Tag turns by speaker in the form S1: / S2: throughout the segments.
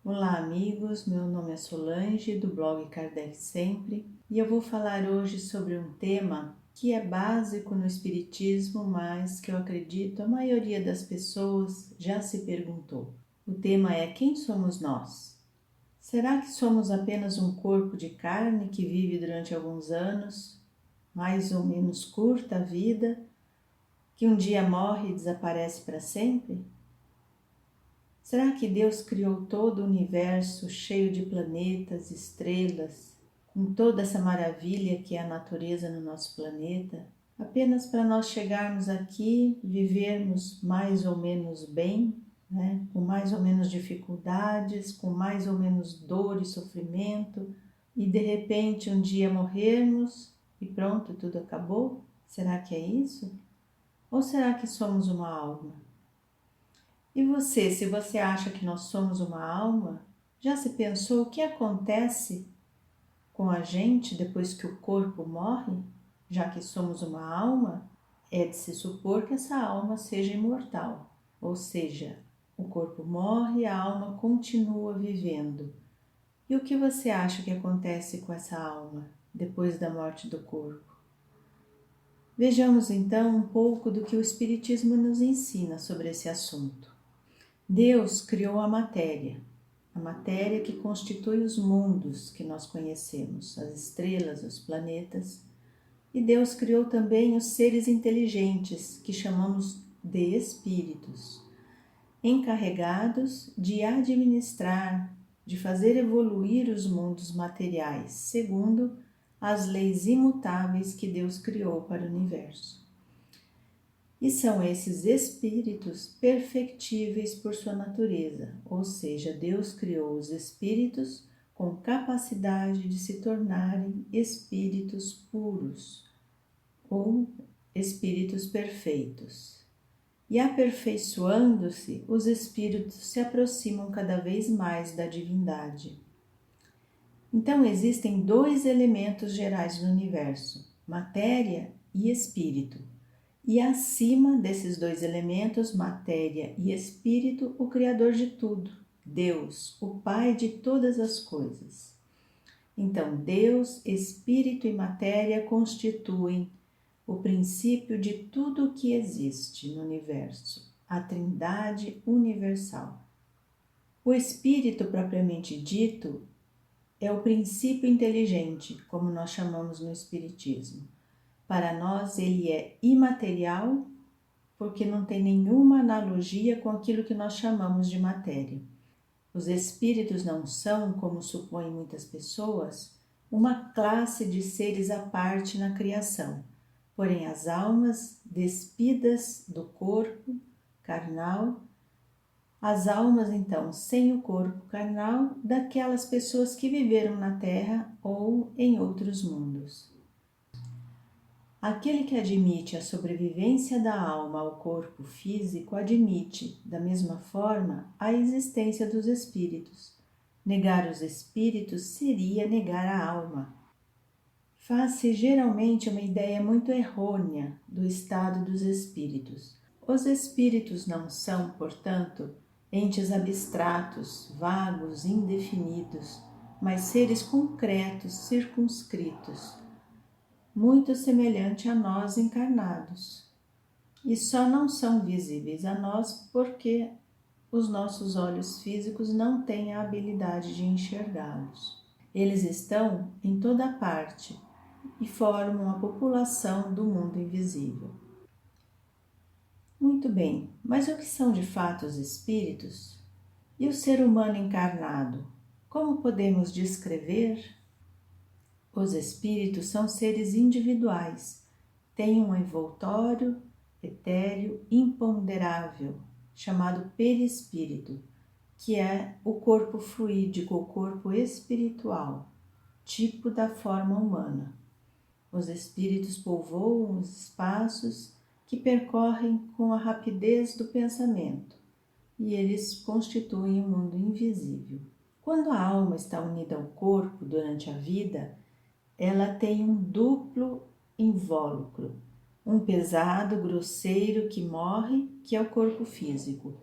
S1: Olá amigos, meu nome é Solange do blog Kardec Sempre e eu vou falar hoje sobre um tema que é básico no Espiritismo, mas que eu acredito a maioria das pessoas já se perguntou. O tema é: quem somos nós? Será que somos apenas um corpo de carne que vive durante alguns anos, mais ou menos curta a vida, que um dia morre e desaparece para sempre? Será que Deus criou todo o universo cheio de planetas, estrelas, com toda essa maravilha que é a natureza no nosso planeta, apenas para nós chegarmos aqui, vivermos mais ou menos bem, né? Com mais ou menos dificuldades, com mais ou menos dor e sofrimento, e de repente um dia morrermos e pronto, tudo acabou? Será que é isso? Ou será que somos uma alma? E você, se você acha que nós somos uma alma, já se pensou o que acontece com a gente depois que o corpo morre? Já que somos uma alma, é de se supor que essa alma seja imortal, ou seja, o corpo morre, a alma continua vivendo. E o que você acha que acontece com essa alma depois da morte do corpo? Vejamos então um pouco do que o Espiritismo nos ensina sobre esse assunto. Deus criou a matéria que constitui os mundos que nós conhecemos, as estrelas, os planetas, e Deus criou também os seres inteligentes, que chamamos de espíritos, encarregados de administrar, de fazer evoluir os mundos materiais, segundo as leis imutáveis que Deus criou para o universo. E são esses espíritos perfectíveis por sua natureza, ou seja, Deus criou os espíritos com capacidade de se tornarem espíritos puros ou espíritos perfeitos. E aperfeiçoando-se, os espíritos se aproximam cada vez mais da divindade. Então existem dois elementos gerais no universo: matéria e espírito. E acima desses dois elementos, matéria e espírito, o Criador de tudo, Deus, o Pai de todas as coisas. Então, Deus, espírito e matéria constituem o princípio de tudo o que existe no universo, a Trindade universal. O espírito propriamente dito é o princípio inteligente, como nós chamamos no Espiritismo. Para nós, ele é imaterial, porque não tem nenhuma analogia com aquilo que nós chamamos de matéria. Os espíritos não são, como supõem muitas pessoas, uma classe de seres à parte na criação, porém as almas despidas do corpo carnal, as almas então sem o corpo carnal daquelas pessoas que viveram na Terra ou em outros mundos. Aquele que admite a sobrevivência da alma ao corpo físico admite, da mesma forma, a existência dos espíritos. Negar os espíritos seria negar a alma. Faz-se geralmente uma ideia muito errônea do estado dos espíritos. Os espíritos não são, portanto, entes abstratos, vagos, indefinidos, mas seres concretos, circunscritos, muito semelhante a nós encarnados. E só não são visíveis a nós porque os nossos olhos físicos não têm a habilidade de enxergá-los. Eles estão em toda parte e formam a população do mundo invisível. Muito bem, mas o que são de fato os espíritos? E o ser humano encarnado? Como podemos descrever? Os espíritos são seres individuais, têm um envoltório etéreo imponderável, chamado perispírito, que é o corpo fluídico, o corpo espiritual, tipo da forma humana. Os espíritos povoam os espaços que percorrem com a rapidez do pensamento, e eles constituem um mundo invisível. Quando a alma está unida ao corpo durante a vida, ela tem um duplo invólucro, um pesado, grosseiro que morre, que é o corpo físico,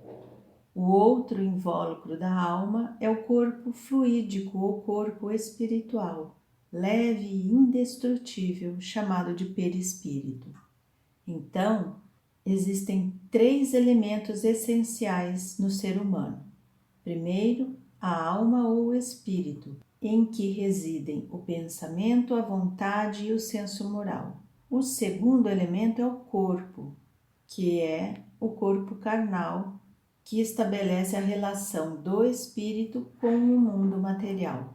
S1: O outro invólucro da alma é o corpo fluídico ou corpo espiritual, leve e indestrutível, chamado de perispírito. Então, existem 3 elementos essenciais no ser humano. Primeiro, a alma ou espírito, em que residem o pensamento, a vontade e o senso moral. O segundo elemento é o corpo, que é o corpo carnal, que estabelece a relação do espírito com o mundo material.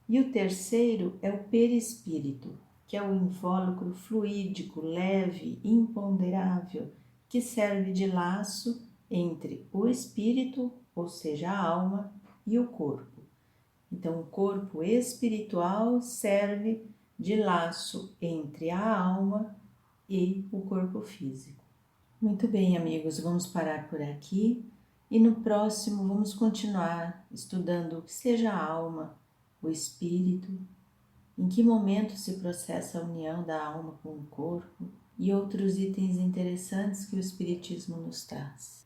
S1: E o terceiro é o perispírito, que é o invólucro fluídico, leve, imponderável, que serve de laço entre o espírito, ou seja, a alma, e o corpo. Então, o corpo espiritual serve de laço entre a alma e o corpo físico. Muito bem, amigos, vamos parar por aqui e no próximo vamos continuar estudando o que seja a alma, o espírito, em que momento se processa a união da alma com o corpo e outros itens interessantes que o Espiritismo nos traz.